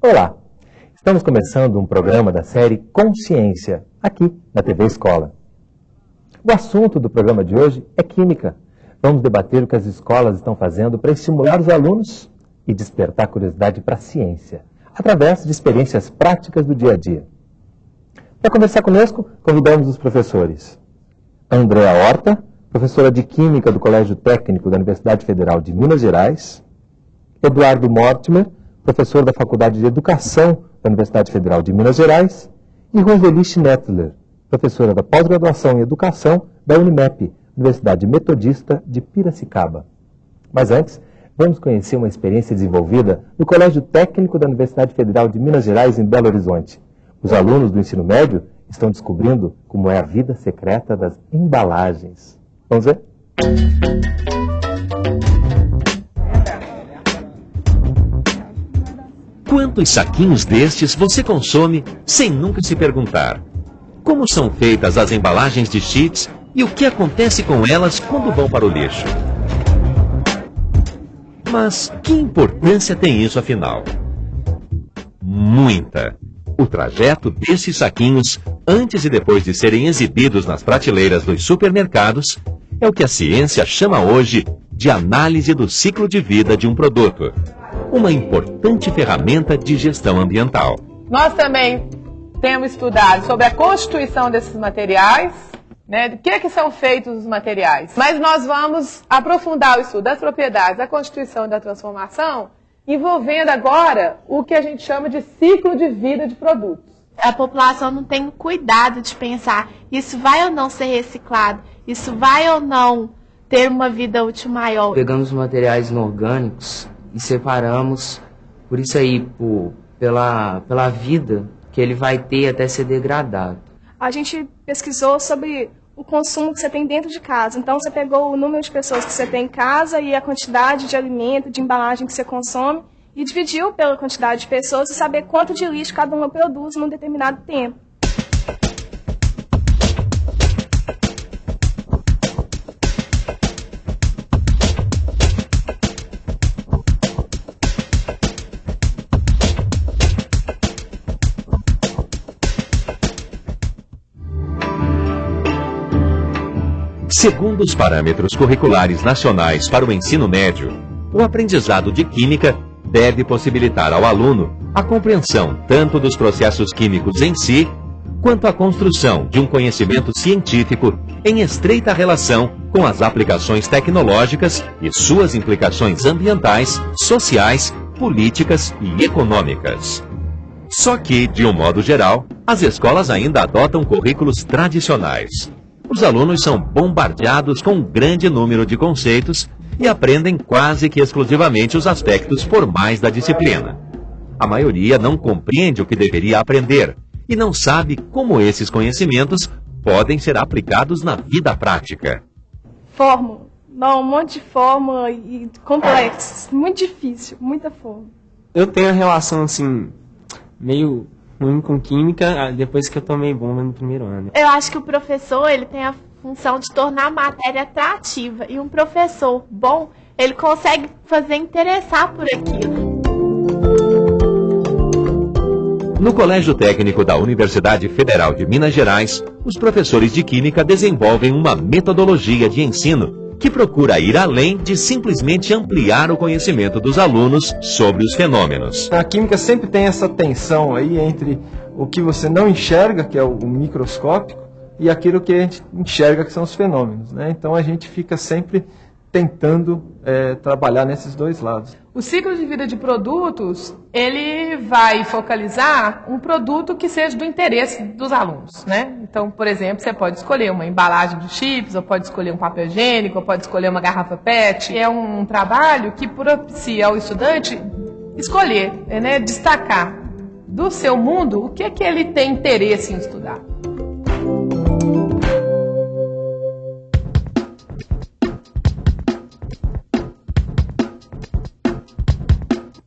Olá, estamos começando um programa da série Consciência, aqui na TV Escola. O assunto do programa de hoje é Química. Vamos debater o que as escolas estão fazendo para estimular os alunos e despertar curiosidade para a ciência, através de experiências práticas do dia a dia. Para conversar conosco, convidamos os professores Andréa Horta, professora de Química do Colégio Técnico da Universidade Federal de Minas Gerais, Eduardo Mortimer, professor da Faculdade de Educação da Universidade Federal de Minas Gerais, e Roseli Schnettler, professora da Pós-Graduação em Educação da Unimep, Universidade Metodista de Piracicaba. Mas antes, vamos conhecer uma experiência desenvolvida no Colégio Técnico da Universidade Federal de Minas Gerais, em Belo Horizonte. Os alunos do ensino médio estão descobrindo como é a vida secreta das embalagens. Vamos ver? Quantos saquinhos destes você consome sem nunca se perguntar? Como são feitas as embalagens de chips e o que acontece com elas quando vão para o lixo? Mas que importância tem isso afinal? Muita! O trajeto desses saquinhos, antes e depois de serem exibidos nas prateleiras dos supermercados, é o que a ciência chama hoje de análise do ciclo de vida de um produto. Uma importante ferramenta de gestão ambiental. Nós também temos estudado sobre a constituição desses materiais, né, do que são feitos os materiais. Mas nós vamos aprofundar o estudo das propriedades, da constituição e da transformação, envolvendo agora o que a gente chama de ciclo de vida de produtos. A população não tem cuidado de pensar, isso vai ou não ser reciclado, isso vai ou não ter uma vida útil maior. Pegamos materiais inorgânicos e separamos, por isso aí, pela vida que ele vai ter até ser degradado. A gente pesquisou sobre o consumo que você tem dentro de casa. Então você pegou o número de pessoas que você tem em casa e a quantidade de alimento, de embalagem que você consome e dividiu pela quantidade de pessoas e saber quanto de lixo cada uma produz num determinado tempo. Segundo os parâmetros curriculares nacionais para o ensino médio, o aprendizado de química deve possibilitar ao aluno a compreensão tanto dos processos químicos em si, quanto a construção de um conhecimento científico em estreita relação com as aplicações tecnológicas e suas implicações ambientais, sociais, políticas e econômicas. Só que, de um modo geral, as escolas ainda adotam currículos tradicionais. Os alunos são bombardeados com um grande número de conceitos e aprendem quase que exclusivamente os aspectos formais da disciplina. A maioria não compreende o que deveria aprender e não sabe como esses conhecimentos podem ser aplicados na vida prática. Fórmula. Não, um monte de fórmula e complexos. Muito difícil, muita fórmula. Eu tenho a relação, assim, meio ruim com química depois que eu tomei bomba no primeiro ano. Eu acho que o professor ele tem a função de tornar a matéria atrativa. E um professor bom, ele consegue fazer interessar por aquilo. No Colégio Técnico da Universidade Federal de Minas Gerais, os professores de Química desenvolvem uma metodologia de ensino que procura ir além de simplesmente ampliar o conhecimento dos alunos sobre os fenômenos. A química sempre tem essa tensão aí entre o que você não enxerga, que é o microscópico, e aquilo que a gente enxerga, que são os fenômenos, né? Então a gente fica sempre tentando trabalhar nesses dois lados. O ciclo de vida de produtos, ele vai focalizar um produto que seja do interesse dos alunos, né? Então, por exemplo, você pode escolher uma embalagem de chips, ou pode escolher um papel higiênico, ou pode escolher uma garrafa PET. É um trabalho que propicia ao estudante escolher, né, destacar do seu mundo o que é que ele tem interesse em estudar.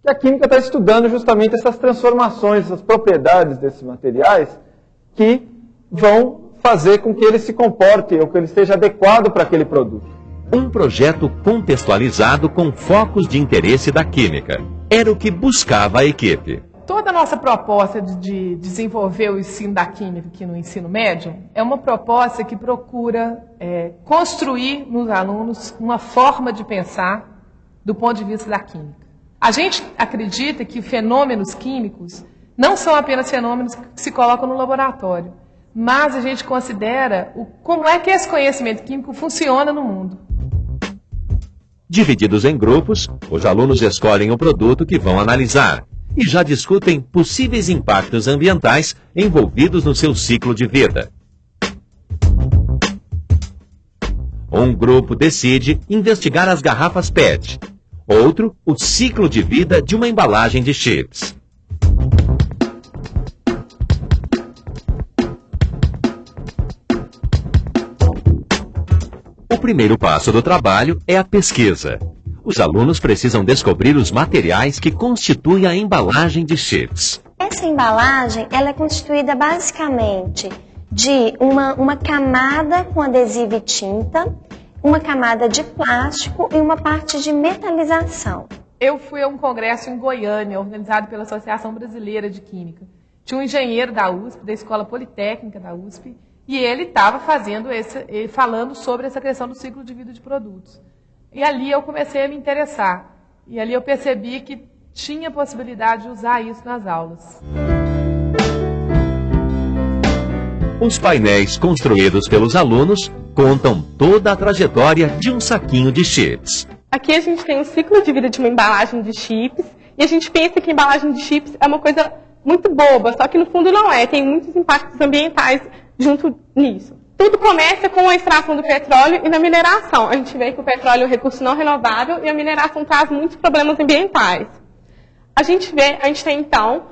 que a química está estudando justamente essas transformações, essas propriedades desses materiais que vão fazer com que ele se comporte ou que ele esteja adequado para aquele produto. Um projeto contextualizado com focos de interesse da química. Era o que buscava a equipe. Toda a nossa proposta de desenvolver o ensino da química aqui no ensino médio é uma proposta que procura construir nos alunos uma forma de pensar do ponto de vista da química. A gente acredita que fenômenos químicos não são apenas fenômenos que se colocam no laboratório, mas a gente considera como é que esse conhecimento químico funciona no mundo. Divididos em grupos, os alunos escolhem o produto que vão analisar e já discutem possíveis impactos ambientais envolvidos no seu ciclo de vida. Um grupo decide investigar as garrafas PET, outro, o ciclo de vida de uma embalagem de chips. O primeiro passo do trabalho é a pesquisa. Os alunos precisam descobrir os materiais que constituem a embalagem de chips. Essa embalagem ela é constituída basicamente de uma camada com adesivo e tinta, uma camada de plástico e uma parte de metalização. Eu fui a um congresso em Goiânia, organizado pela Associação Brasileira de Química. Tinha um engenheiro da USP, da Escola Politécnica da USP, e ele estava falando sobre essa questão do ciclo de vida de produtos. E ali eu comecei a me interessar. E ali eu percebi que tinha possibilidade de usar isso nas aulas. Os painéis construídos pelos alunos contam toda a trajetória de um saquinho de chips. Aqui a gente tem o ciclo de vida de uma embalagem de chips, e a gente pensa que a embalagem de chips é uma coisa muito boba, só que no fundo não é, tem muitos impactos ambientais junto nisso. Tudo começa com a extração do petróleo e da mineração. A gente vê que o petróleo é um recurso não renovável e a mineração traz muitos problemas ambientais. A gente tem então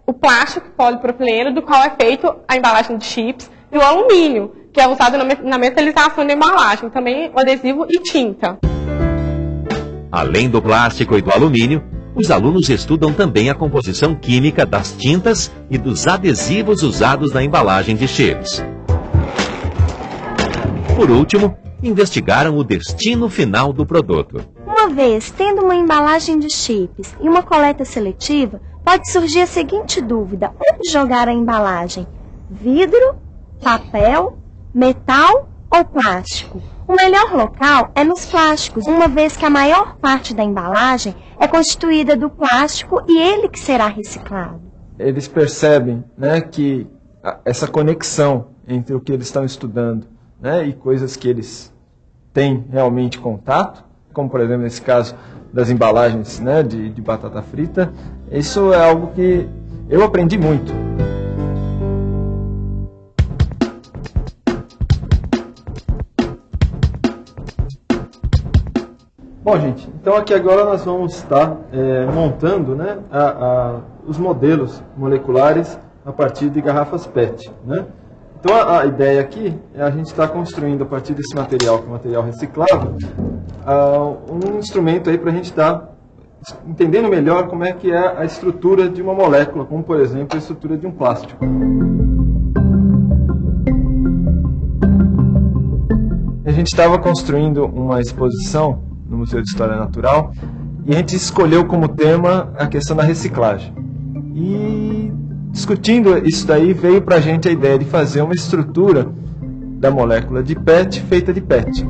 o plástico polipropileno, do qual é feito a embalagem de chips, e o alumínio, que é usado na metalização da embalagem, também o adesivo e tinta. Além do plástico e do alumínio, os alunos estudam também a composição química das tintas e dos adesivos usados na embalagem de chips. Por último, investigaram o destino final do produto. Uma vez tendo uma embalagem de chips e uma coleta seletiva, pode surgir a seguinte dúvida: onde jogar a embalagem? Vidro, papel, metal ou plástico? O melhor local é nos plásticos, uma vez que a maior parte da embalagem é constituída do plástico e ele que será reciclado. Eles percebem, né, que essa conexão entre o que eles estão estudando, né, e coisas que eles têm realmente contato, como por exemplo nesse caso das embalagens, né, de batata frita, isso é algo que eu aprendi muito. Bom, gente, então aqui agora nós vamos estar montando, né, os modelos moleculares a partir de garrafas PET, né? Então a ideia aqui é a gente estar construindo a partir desse material, que é material reciclável, um instrumento aí para a gente estar entendendo melhor como é que é a estrutura de uma molécula, como por exemplo a estrutura de um plástico. A gente estava construindo uma exposição no Museu de História Natural, e a gente escolheu como tema a questão da reciclagem. E discutindo isso daí, veio para a gente a ideia de fazer uma estrutura da molécula de PET feita de PET.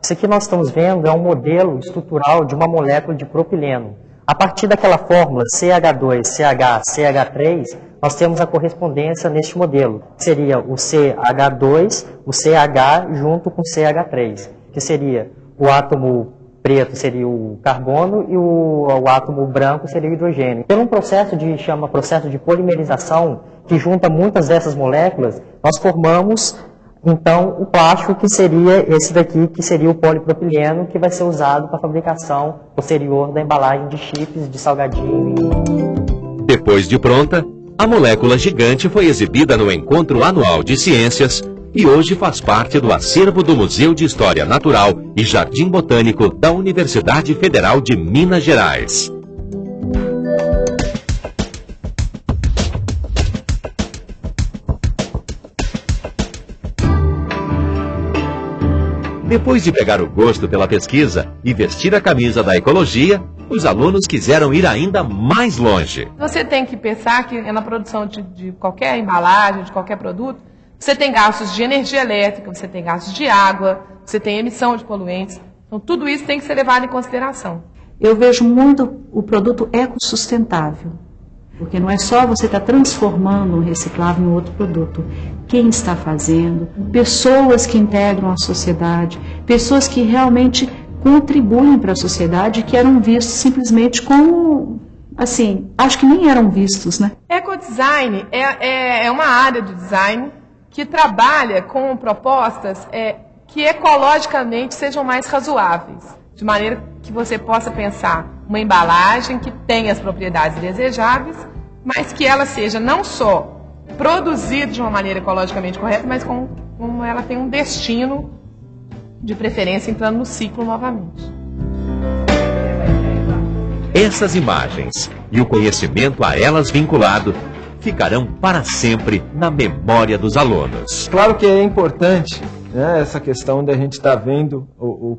Isso aqui nós estamos vendo é um modelo estrutural de uma molécula de propileno. A partir daquela fórmula CH2, CH3, nós temos a correspondência neste modelo, que seria o CH2, o CH junto com o CH3, que seria o átomo preto seria o carbono e o átomo branco seria o hidrogênio. Pelo um processo chama processo de polimerização, que junta muitas dessas moléculas, nós formamos então o plástico, que seria esse daqui, que seria o polipropileno, que vai ser usado para a fabricação posterior da embalagem de chips, de salgadinho. Depois de pronta, a molécula gigante foi exibida no Encontro Anual de Ciências, e hoje faz parte do acervo do Museu de História Natural e Jardim Botânico da Universidade Federal de Minas Gerais. Depois de pegar o gosto pela pesquisa e vestir a camisa da ecologia, os alunos quiseram ir ainda mais longe. Você tem que pensar que na produção de qualquer embalagem, de qualquer produto, você tem gastos de energia elétrica, você tem gastos de água, você tem emissão de poluentes. Então, tudo isso tem que ser levado em consideração. Eu vejo muito o produto ecossustentável, porque não é só você estar transformando um reciclável em outro produto. Quem está fazendo, pessoas que integram a sociedade, pessoas que realmente contribuem para a sociedade, que eram vistos simplesmente como, assim, acho que nem eram vistos, né? Ecodesign é uma área de design que trabalha com propostas que ecologicamente sejam mais razoáveis, de maneira que você possa pensar uma embalagem que tenha as propriedades desejáveis, mas que ela seja não só produzida de uma maneira ecologicamente correta, mas como ela tem um destino, de preferência entrando no ciclo novamente. Essas imagens e o conhecimento a elas vinculado ficarão para sempre na memória dos alunos. Claro que é importante, né, essa questão da gente estar vendo o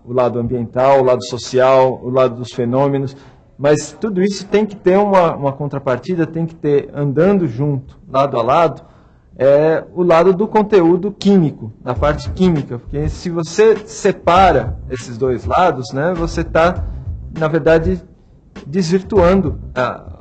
lado ambiental, o lado social, o lado dos fenômenos, mas tudo isso tem que ter uma contrapartida, tem que ter, andando junto, lado a lado, o lado do conteúdo químico, da parte química, porque se você separa esses dois lados, né, você está, na verdade, desvirtuando a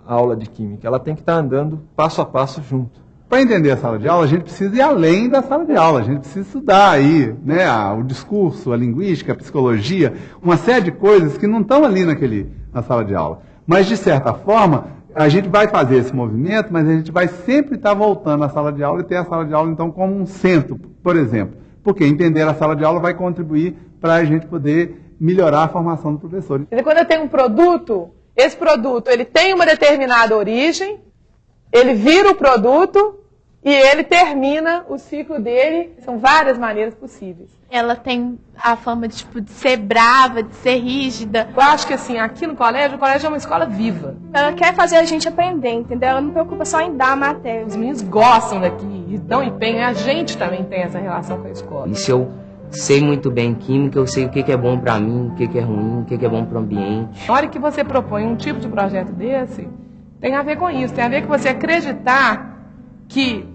aula de química. Ela tem que estar andando passo a passo junto. Para entender a sala de aula, a gente precisa ir além da sala de aula, a gente precisa estudar aí, né, o discurso, a linguística, a psicologia, uma série de coisas que não estão ali na sala de aula. Mas, de certa forma, a gente vai fazer esse movimento, mas a gente vai sempre estar voltando à sala de aula e ter a sala de aula, então, como um centro, por exemplo. Porque entender a sala de aula vai contribuir para a gente poder melhorar a formação do professor. Quando eu tenho um produto, esse produto ele tem uma determinada origem, ele vira o produto e ele termina o ciclo dele. São várias maneiras possíveis. Ela tem a fama de ser brava, de ser rígida. Eu acho que assim, aqui no colégio, o colégio é uma escola viva. Ela quer fazer a gente aprender, entendeu? Ela não preocupa só em dar a matéria. Os meninos gostam daqui e dão empenho, e a gente também tem essa relação com a escola. E se eu sei muito bem química, eu sei o que é bom para mim, o que é ruim, o que é bom para o ambiente. Na hora que você propõe um tipo de projeto desse, tem a ver com isso, tem a ver com você acreditar que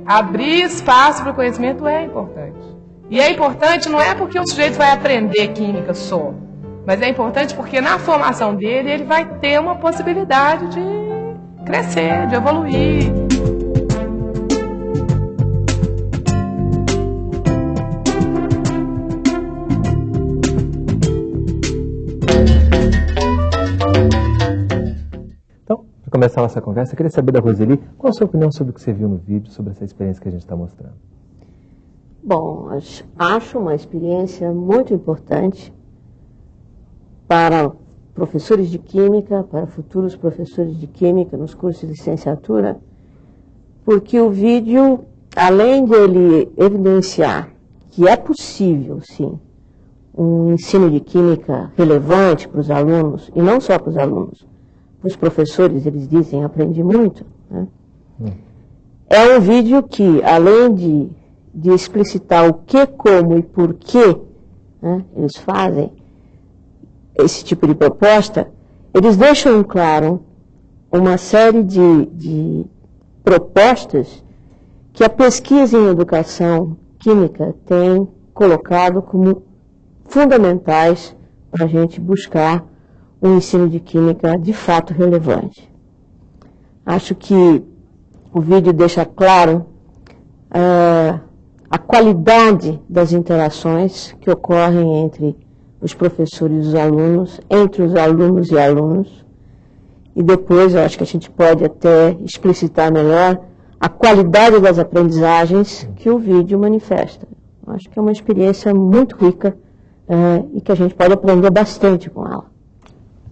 abrir espaço para o conhecimento é importante. E é importante não é porque o sujeito vai aprender química só, mas é importante porque na formação dele ele vai ter uma possibilidade de crescer, de evoluir. Para começar a nossa conversa, eu queria saber da Roseli, qual a sua opinião sobre o que você viu no vídeo, sobre essa experiência que a gente está mostrando? Bom, acho uma experiência muito importante para professores de química, para futuros professores de química nos cursos de licenciatura, porque o vídeo, além de ele evidenciar que é possível, sim, um ensino de química relevante para os alunos, e não só para os alunos, os professores, eles dizem, aprendi muito, né? É um vídeo que, além de explicitar o que, como e por que, né, eles fazem esse tipo de proposta, eles deixam claro uma série de propostas que a pesquisa em educação química tem colocado como fundamentais para a gente buscar um ensino de química de fato relevante. Acho que o vídeo deixa claro a qualidade das interações que ocorrem entre os professores e os alunos, entre os alunos e alunos, e depois eu acho que a gente pode até explicitar melhor a qualidade das aprendizagens que o vídeo manifesta. Acho que é uma experiência muito rica e que a gente pode aprender bastante com ela.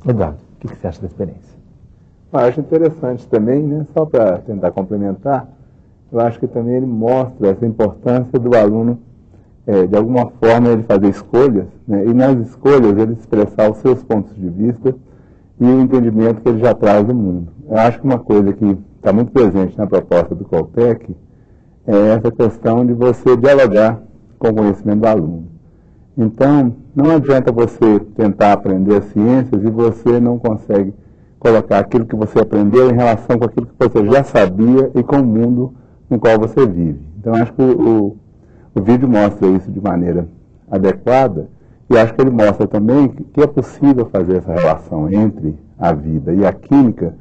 Eduardo, o que você acha da experiência? Acho interessante também, né, só para tentar complementar, eu acho que também ele mostra essa importância do aluno, de alguma forma, ele fazer escolhas, né? E nas escolhas ele expressar os seus pontos de vista e o entendimento que ele já traz do mundo. Eu acho que uma coisa que está muito presente na proposta do Coltec é essa questão de você dialogar com o conhecimento do aluno. Então, não adianta você tentar aprender as ciências e você não consegue colocar aquilo que você aprendeu em relação com aquilo que você já sabia e com o mundo no qual você vive. Então, acho que o vídeo mostra isso de maneira adequada e acho que ele mostra também que é possível fazer essa relação entre a vida e a química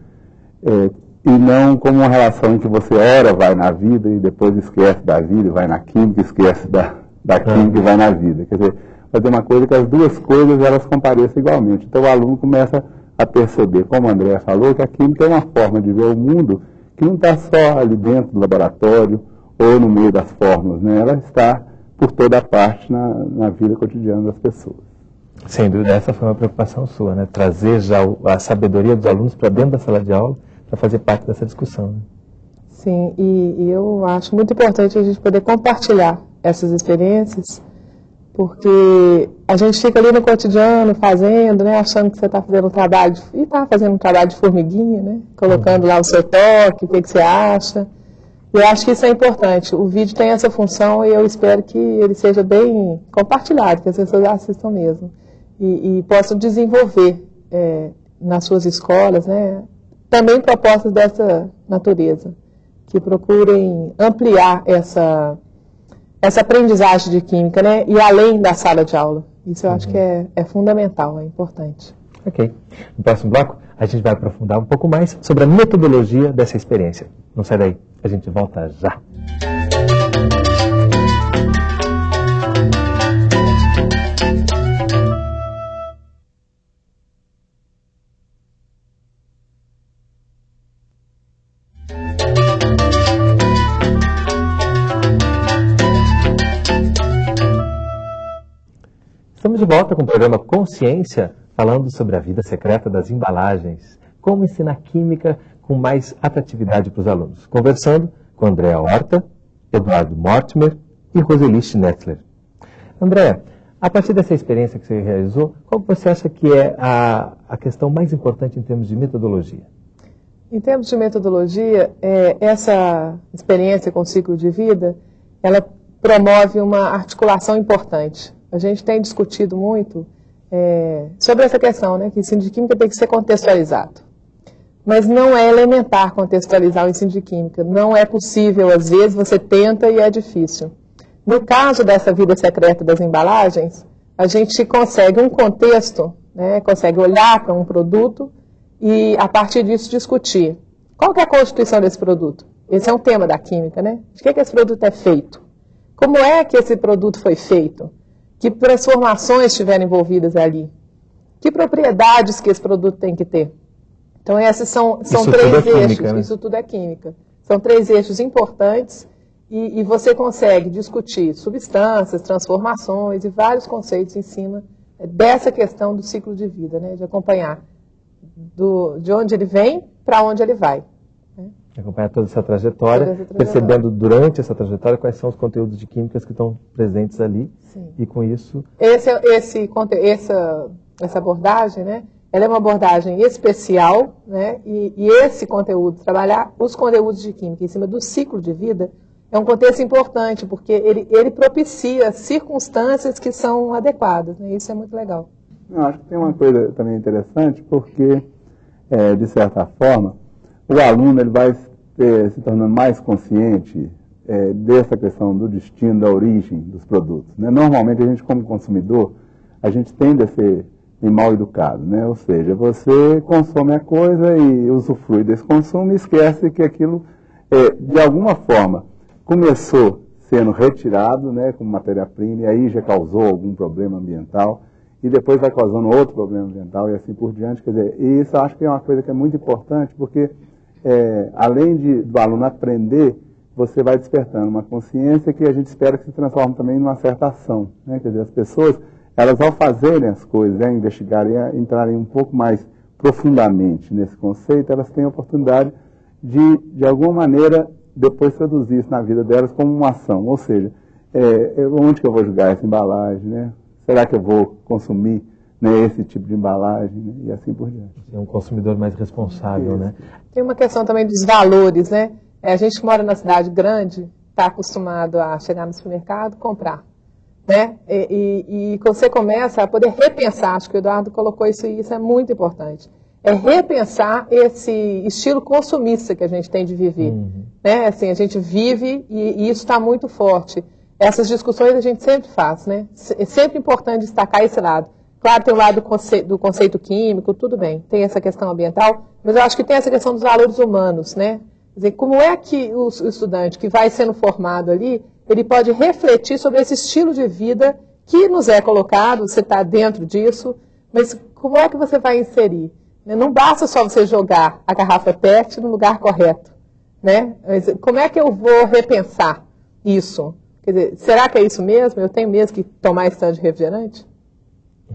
e não como uma relação em que você ora vai na vida e depois esquece da vida e vai na química, esquece da química e vai na vida. Quer dizer, fazer uma coisa que as duas coisas elas compareçam igualmente. Então o aluno começa a perceber, como o André falou, que a química é uma forma de ver o mundo que não está só ali dentro do laboratório ou no meio das fórmulas, né? Ela está por toda parte na vida cotidiana das pessoas. Sem dúvida, essa foi uma preocupação sua, né? Trazer já a sabedoria dos alunos para dentro da sala de aula para fazer parte dessa discussão. Né? Sim, e eu acho muito importante a gente poder compartilhar essas experiências, porque a gente fica ali no cotidiano fazendo, né, achando que você está fazendo um trabalho, e está fazendo um trabalho de formiguinha, né, colocando lá o seu toque, o que você acha. E eu acho que isso é importante. O vídeo tem essa função e eu espero que ele seja bem compartilhado, que as pessoas assistam mesmo. E possam desenvolver nas suas escolas, né, também propostas dessa natureza, que procurem ampliar essa aprendizagem de química, né, e além da sala de aula. Isso eu acho que é fundamental, é importante. Ok. No próximo bloco, a gente vai aprofundar um pouco mais sobre a metodologia dessa experiência. Não sai daí, a gente volta já. Estamos de volta com o programa Consciência, falando sobre a vida secreta das embalagens, como ensinar química com mais atratividade para os alunos. Conversando com Andréa Horta, Eduardo Mortimer e Roseli Schnetzler. Andréa, a partir dessa experiência que você realizou, qual você acha que é a questão mais importante em termos de metodologia? Em termos de metodologia, essa experiência com o ciclo de vida, ela promove uma articulação importante. A gente tem discutido muito sobre essa questão, né, que o ensino de química tem que ser contextualizado. Mas não é elementar contextualizar o ensino de química. Não é possível, às vezes você tenta e é difícil. No caso dessa vida secreta das embalagens, a gente consegue um contexto, né, consegue olhar para um produto e, a partir disso, discutir. Qual que é a constituição desse produto? Esse é um tema da química, né? De que esse produto é feito? Como é que esse produto foi feito? Que transformações estiveram envolvidas ali? Que propriedades que esse produto tem que ter? Então, esses são três eixos. Química, né? Isso tudo é química. São três eixos importantes e você consegue discutir substâncias, transformações e vários conceitos em cima dessa questão do ciclo de vida, né? De acompanhar de onde ele vem para onde ele vai. Né? Acompanhar toda essa trajetória, percebendo durante essa trajetória quais são os conteúdos de químicas que estão presentes ali. Sim. E com isso... Essa abordagem, né? Ela é uma abordagem especial, né? E esse conteúdo, trabalhar os conteúdos de química em cima do ciclo de vida, é um contexto importante, porque ele propicia circunstâncias que são adequadas, né? Isso é muito legal. Eu acho que tem uma coisa também interessante, porque, de certa forma, o aluno ele vai se tornando mais consciente dessa questão do destino, da origem dos produtos. Né? Normalmente, a gente, como consumidor, a gente tende a ser mal educado, né? Ou seja, você consome a coisa e usufrui desse consumo e esquece que aquilo, de alguma forma, começou sendo retirado, né, como matéria-prima, e aí já causou algum problema ambiental, e depois vai causando outro problema ambiental e assim por diante. Quer dizer, e isso eu acho que é uma coisa que é muito importante, porque além do aluno aprender, você vai despertando uma consciência que a gente espera que se transforme também numa certa ação. Né? Quer dizer, as pessoas, elas ao fazerem as coisas, investigarem, entrarem um pouco mais profundamente nesse conceito, elas têm a oportunidade de alguma maneira, depois traduzir isso na vida delas como uma ação. Ou seja, onde que eu vou jogar essa embalagem, né? Será que eu vou consumir, né, esse tipo de embalagem, né? E assim por diante. É um consumidor mais responsável, né? Tem uma questão também dos valores, né? A gente que mora na cidade grande está acostumado a chegar no supermercado, comprar, né? E quando você começa a poder repensar, acho que o Eduardo colocou isso e isso é muito importante, é repensar esse estilo consumista que a gente tem de viver, né? Assim, a gente vive e isso está muito forte. Essas discussões a gente sempre faz, né? É sempre importante destacar esse lado. Claro, tem o lado do conceito químico, tudo bem, tem essa questão ambiental, mas eu acho que tem essa questão dos valores humanos, né? Quer dizer, como é que o estudante que vai sendo formado ali, ele pode refletir sobre esse estilo de vida que nos é colocado, você está dentro disso, mas como é que você vai inserir? Não basta só você jogar a garrafa PET no lugar correto, né? Mas como é que eu vou repensar isso? Quer dizer, será que é isso mesmo? Eu tenho mesmo que tomar esse tanto de refrigerante?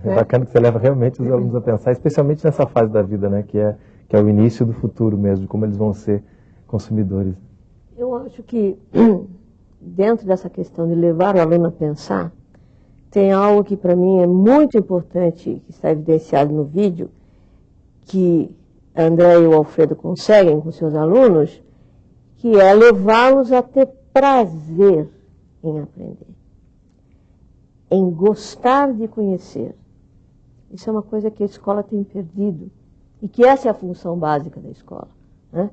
É bacana que você leva realmente os alunos a pensar, especialmente nessa fase da vida, né, que é o início do futuro mesmo, de como eles vão ser consumidores. Eu acho que dentro dessa questão de levar o aluno a pensar, tem algo que para mim é muito importante, que está evidenciado no vídeo, que a André e o Alfredo conseguem com seus alunos, que é levá-los a ter prazer em aprender, em gostar de conhecer. Isso é uma coisa que a escola tem perdido e que essa é a função básica da escola, né?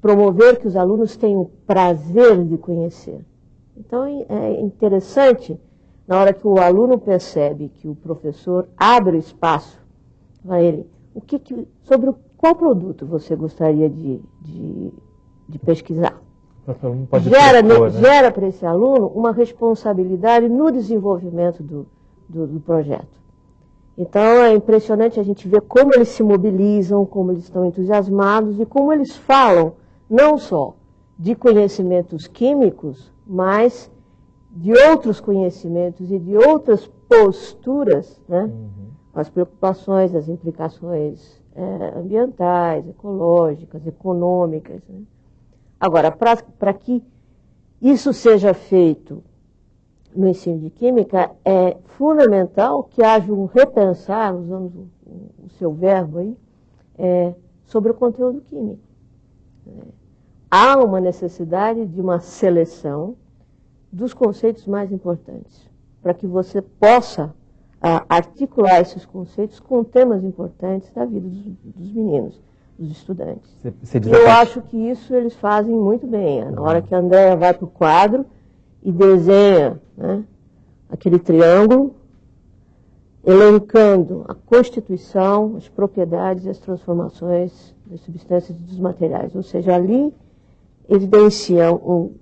Promover que os alunos tenham prazer de conhecer. Então é interessante, na hora que o aluno percebe que o professor abre espaço para ele, sobre qual produto você gostaria de pesquisar? Gera para esse aluno uma responsabilidade no desenvolvimento do projeto. Então é impressionante a gente ver como eles se mobilizam, como eles estão entusiasmados e como eles falam não só de conhecimentos químicos, mas de outros conhecimentos e de outras posturas, né? As preocupações, as implicações ambientais, ecológicas, econômicas, né? Agora, para que isso seja feito no ensino de química, é fundamental que haja um repensar, usando o seu verbo aí, sobre o conteúdo químico. Há uma necessidade de uma seleção dos conceitos mais importantes, para que você possa articular esses conceitos com temas importantes da vida dos meninos, dos estudantes. Eu acho que isso eles fazem muito bem. Na hora que a Andréa vai para o quadro e desenha, né, aquele triângulo, elencando a constituição, as propriedades e as transformações das substâncias e dos materiais. Ou seja, ali evidenciam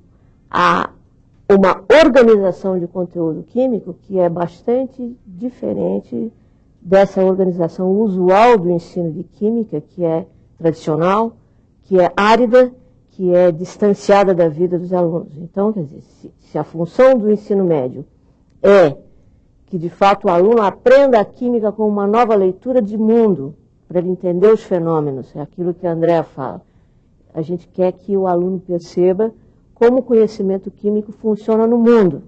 uma organização de conteúdo químico que é bastante diferente dessa organização usual do ensino de química, que é tradicional, que é árida, que é distanciada da vida dos alunos. Então, quer dizer, se a função do ensino médio é que, de fato, o aluno aprenda a química com uma nova leitura de mundo, para ele entender os fenômenos, é aquilo que a Andréa fala. A gente quer que o aluno perceba como o conhecimento químico funciona no mundo.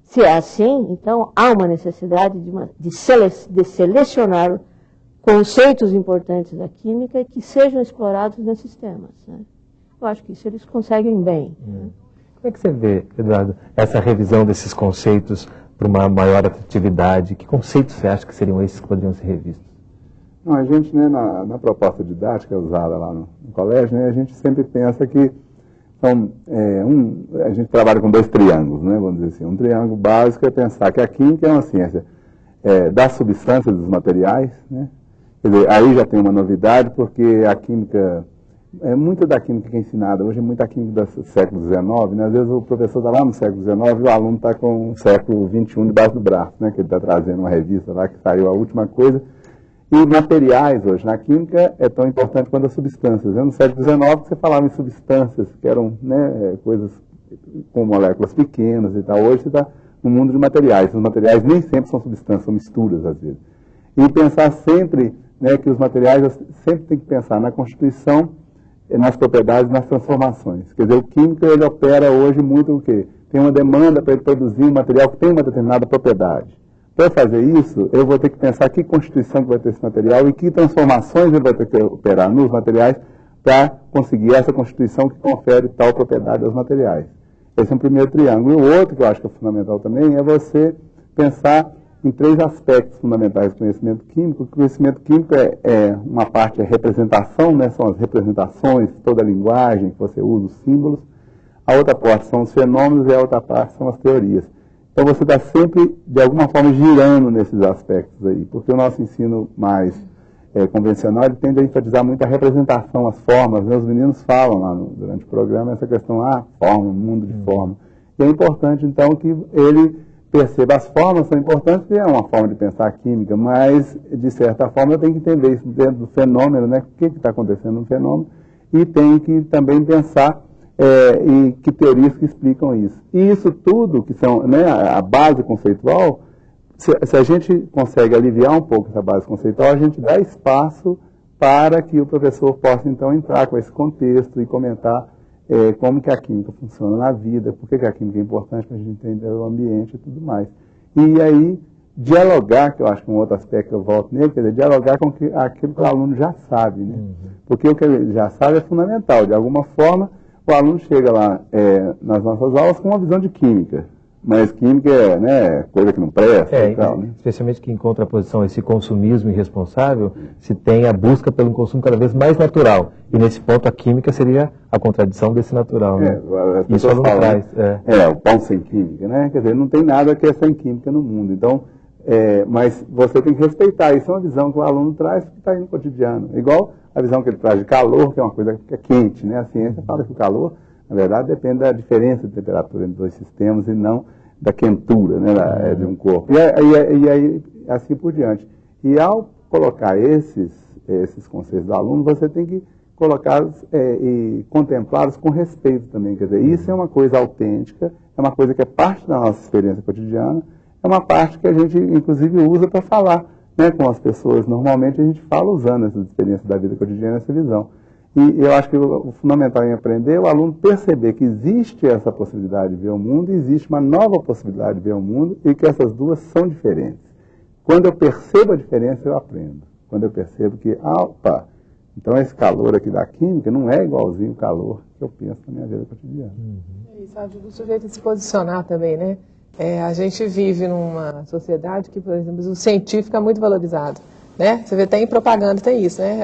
Se é assim, então há uma necessidade de selecionar conceitos importantes da química que sejam explorados nesses temas, né? Eu acho que isso eles conseguem bem. Como é que você vê, Eduardo, essa revisão desses conceitos para uma maior atratividade? Que conceitos você acha que seriam esses que poderiam ser revistos? Não, a gente, né, na proposta didática usada lá no colégio, né, a gente sempre pensa que a gente trabalha com 2 triângulos, né, vamos dizer assim. Um triângulo básico é pensar que a química é uma ciência das substâncias, dos materiais, né? Quer dizer, aí já tem uma novidade, porque a química, muita da química que é ensinada hoje é muita química do século XIX, né? Às vezes o professor está lá no século XIX e o aluno está com o século XXI debaixo do braço, né? Que ele está trazendo uma revista lá que saiu a última coisa. E materiais hoje na química é tão importante quanto as substâncias. No século XIX você falava em substâncias, que eram, né, coisas com moléculas pequenas e tal. Hoje você está no mundo de materiais. Os materiais nem sempre são substâncias, são misturas às vezes. E pensar sempre, né, que os materiais, sempre tem que pensar na constituição nas propriedades, nas transformações. Quer dizer, o químico ele opera hoje muito o quê? Tem uma demanda para ele produzir um material que tem uma determinada propriedade. Para fazer isso, eu vou ter que pensar que constituição que vai ter esse material e que transformações ele vai ter que operar nos materiais para conseguir essa constituição que confere tal propriedade aos materiais. Esse é um primeiro triângulo. E o outro que eu acho que é fundamental também é você pensar em 3 aspectos fundamentais do conhecimento químico. O conhecimento químico uma parte é representação, né? São as representações, toda a linguagem que você usa, os símbolos. A outra parte são os fenômenos e a outra parte são as teorias. Então você está sempre, de alguma forma, girando nesses aspectos aí, porque o nosso ensino mais convencional ele tende a enfatizar muito a representação, as formas, né? Os meninos falam lá durante o programa essa questão, forma, mundo de forma. E é importante, então, que ele perceba as formas são importantes, porque é uma forma de pensar a química, mas, de certa forma, eu tenho que entender isso dentro do fenômeno, né? O que está acontecendo no fenômeno, e tenho que também pensar e que teorias que explicam isso. E isso tudo, que são, né, a base conceitual, se a gente consegue aliviar um pouco essa base conceitual, a gente dá espaço para que o professor possa, então, entrar com esse contexto e comentar como que a química funciona na vida, por que a química é importante para a gente entender o ambiente e tudo mais. E aí, dialogar, que eu acho que é um outro aspecto que eu volto nele, quer dizer, dialogar com aquilo que o aluno já sabe, né? Porque o que ele já sabe é fundamental. De alguma forma, o aluno chega lá nas nossas aulas com uma visão de química, mas química é, né, coisa que não presta e tal, né? Especialmente que em contraposição a esse consumismo irresponsável, se tem a busca pelo consumo cada vez mais natural. E nesse ponto a química seria a contradição desse natural, né? Isso falam, traz. O pão sem química, né? Quer dizer, não tem nada que é sem química no mundo. Então, mas você tem que respeitar. Isso é uma visão que o aluno traz que está aí no cotidiano. Igual a visão que ele traz de calor, que é uma coisa que é quente, né? A ciência fala que o calor, na verdade, depende da diferença de temperatura entre dois sistemas e não da quentura, né, de um corpo. E aí, assim por diante. E ao colocar esses conceitos do aluno, você tem que colocá-los e contemplá-los com respeito também. Quer dizer, isso é uma coisa autêntica, é uma coisa que é parte da nossa experiência cotidiana, é uma parte que a gente, inclusive, usa para falar, né, com as pessoas. Normalmente a gente fala usando essas experiências da vida cotidiana, essa visão. E eu acho que o fundamental em aprender é o aluno perceber que existe essa possibilidade de ver o mundo e existe uma nova possibilidade de ver o mundo e que essas duas são diferentes. Quando eu percebo a diferença, eu aprendo. Quando eu percebo que, então esse calor aqui da química não é igualzinho o calor que eu penso na minha vida cotidiana. Isso ajuda o sujeito a se posicionar também, né? A gente vive numa sociedade que, por exemplo, o científico é muito valorizado. Né? Você vê, tem propaganda, tem isso, né?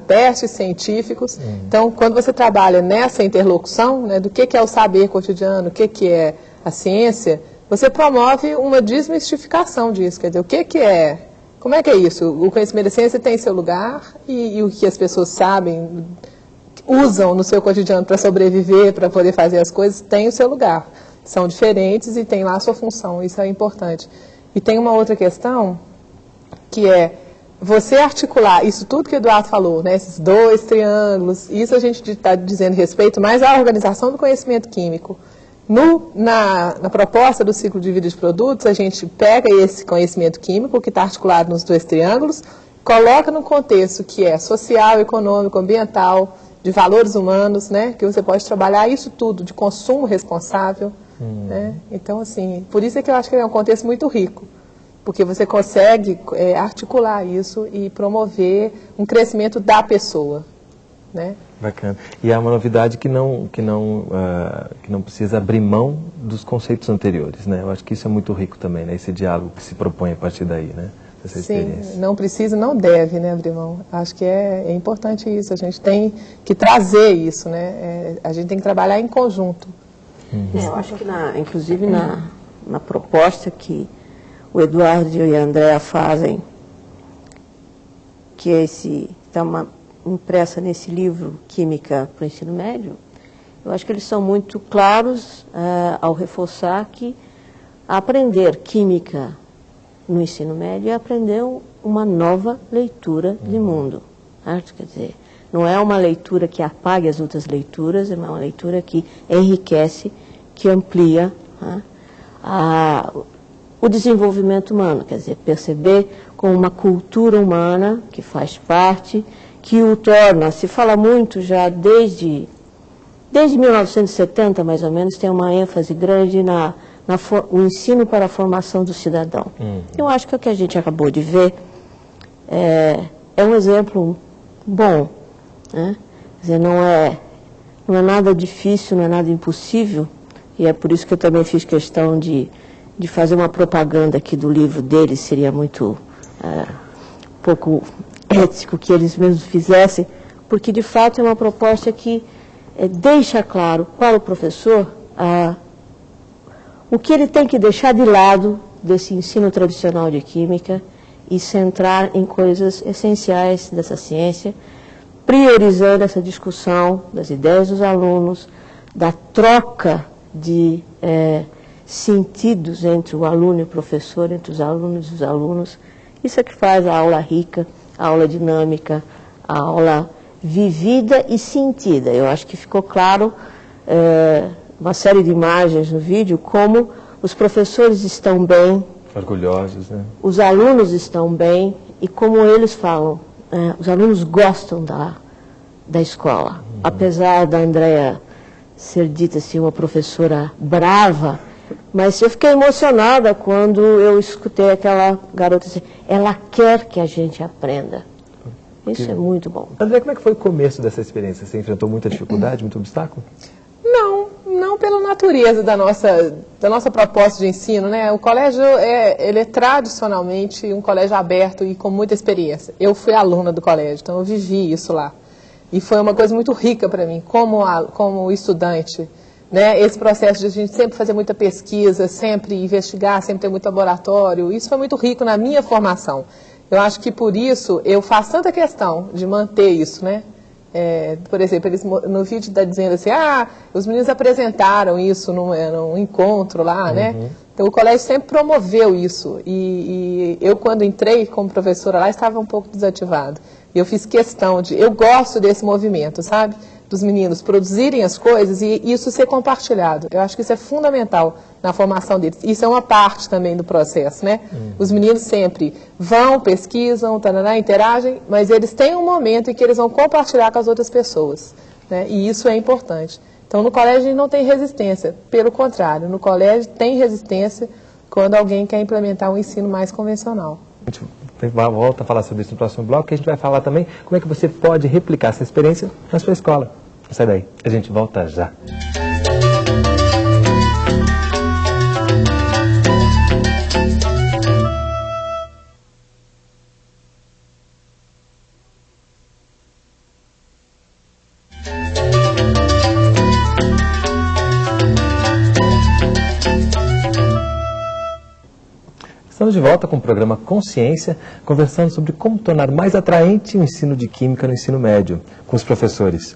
Testes científicos. Então, quando você trabalha nessa interlocução, né, do que é o saber cotidiano, o que é a ciência, você promove uma desmistificação disso. Quer dizer, o que é, como é que é isso? O conhecimento da ciência tem seu lugar e o que as pessoas sabem, usam no seu cotidiano para sobreviver, para poder fazer as coisas, tem o seu lugar. São diferentes e tem lá a sua função, isso é importante. E tem uma outra questão, que é você articular isso tudo que o Eduardo falou, né, esses 2 triângulos, isso a gente está dizendo respeito mais à organização do conhecimento químico. Na proposta do ciclo de vida de produtos, a gente pega esse conhecimento químico que está articulado nos 2 triângulos, coloca no contexto que é social, econômico, ambiental, de valores humanos, né, que você pode trabalhar isso tudo, de consumo responsável. Né? Então, assim, por isso é que eu acho que é um contexto muito rico. Porque você consegue articular isso e promover um crescimento da pessoa, né? Bacana. E há uma novidade que não precisa abrir mão dos conceitos anteriores, né? Eu acho que isso é muito rico também, né? Esse diálogo que se propõe a partir daí, né? Dessa experiência. Sim, não precisa, não deve, né, abrir mão. Acho que é importante isso. A gente tem que trazer isso, né? A gente tem que trabalhar em conjunto. Eu acho que, inclusive, na proposta que o Eduardo e a Andréa fazem, que está impressa nesse livro Química para o Ensino Médio, eu acho que eles são muito claros ao reforçar que aprender química no ensino médio é aprender uma nova leitura de mundo. Quer dizer, não é uma leitura que apague as outras leituras, é uma leitura que enriquece, que amplia o desenvolvimento humano, quer dizer, perceber como uma cultura humana que faz parte que o torna, se fala muito já desde 1970, mais ou menos, tem uma ênfase grande o ensino para a formação do cidadão. Eu acho que o que a gente acabou de ver é um exemplo bom, né? Quer dizer, não é nada difícil, não é nada impossível, e é por isso que eu também fiz questão de fazer uma propaganda aqui do livro deles, seria muito pouco ético que eles mesmos fizessem, porque de fato é uma proposta que deixa claro para o professor o que ele tem que deixar de lado desse ensino tradicional de química e centrar em coisas essenciais dessa ciência, priorizando essa discussão das ideias dos alunos, da troca de sentidos entre o aluno e o professor, entre os alunos e os alunos. Isso é que faz a aula rica, a aula dinâmica, a aula vivida e sentida. Eu acho que ficou claro, uma série de imagens no vídeo, como os professores estão bem, orgulhosos, né? Os alunos estão bem, e como eles falam, os alunos gostam da escola. Apesar da Andréa ser dita assim, uma professora brava, mas eu fiquei emocionada quando eu escutei aquela garota assim, ela quer que a gente aprenda. Isso é muito bom. André, como é que foi o começo dessa experiência? Você enfrentou muita dificuldade, muito obstáculo? Não pela natureza da nossa proposta de ensino, né? O colégio ele é tradicionalmente um colégio aberto e com muita experiência. Eu fui aluna do colégio, então eu vivi isso lá. E foi uma coisa muito rica para mim, como estudante, né? Esse processo de a gente sempre fazer muita pesquisa, sempre investigar, sempre ter muito laboratório, isso foi muito rico na minha formação. Eu acho que por isso eu faço tanta questão de manter isso, né? Por exemplo, eles no vídeo está dizendo assim, os meninos apresentaram isso num encontro lá, né? Então o colégio sempre promoveu isso. E eu, quando entrei como professora lá, estava um pouco desativado. E eu fiz questão eu gosto desse movimento, sabe? Dos meninos produzirem as coisas e isso ser compartilhado. Eu acho que isso é fundamental na formação deles. Isso é uma parte também do processo, né? Os meninos sempre vão, pesquisam, interagem, mas eles têm um momento em que eles vão compartilhar com as outras pessoas, né? E isso é importante. Então, no colégio a gente não tem resistência. Pelo contrário, no colégio tem resistência quando alguém quer implementar um ensino mais convencional. A gente volta a falar sobre isso no próximo bloco, que a gente vai falar também como é que você pode replicar essa experiência na sua escola. Não sai daí, a gente volta já. Estamos de volta com o programa Consciência, conversando sobre como tornar mais atraente o ensino de Química no ensino médio, com os professores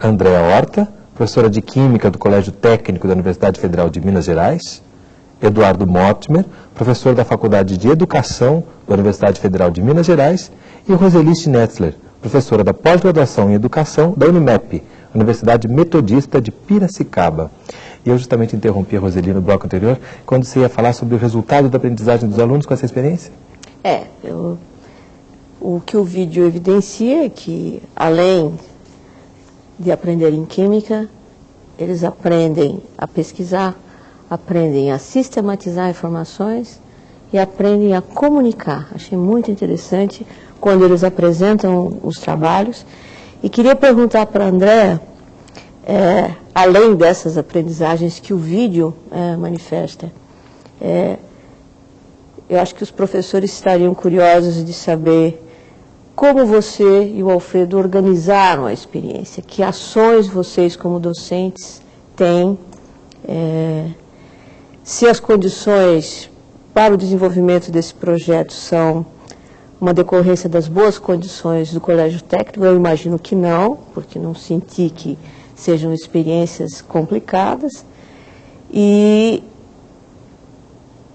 Andréa Horta, professora de Química do Colégio Técnico da Universidade Federal de Minas Gerais, Eduardo Mortimer, professor da Faculdade de Educação da Universidade Federal de Minas Gerais, e Roseli Schnetzler, professora da Pós-Graduação em Educação da Unimep, Universidade Metodista de Piracicaba. E eu justamente interrompi a Roseli no bloco anterior, quando você ia falar sobre o resultado da aprendizagem dos alunos com essa experiência? O que o vídeo evidencia é que, além de aprenderem química, eles aprendem a pesquisar, aprendem a sistematizar informações e aprendem a comunicar. Achei muito interessante quando eles apresentam os trabalhos. E queria perguntar para a Andréa, além dessas aprendizagens que o vídeo manifesta, eu acho que os professores estariam curiosos de saber como você e o Alfredo organizaram a experiência, que ações vocês como docentes têm, se as condições para o desenvolvimento desse projeto são uma decorrência das boas condições do Colégio Técnico. Eu imagino que não, porque não senti que sejam experiências complicadas. E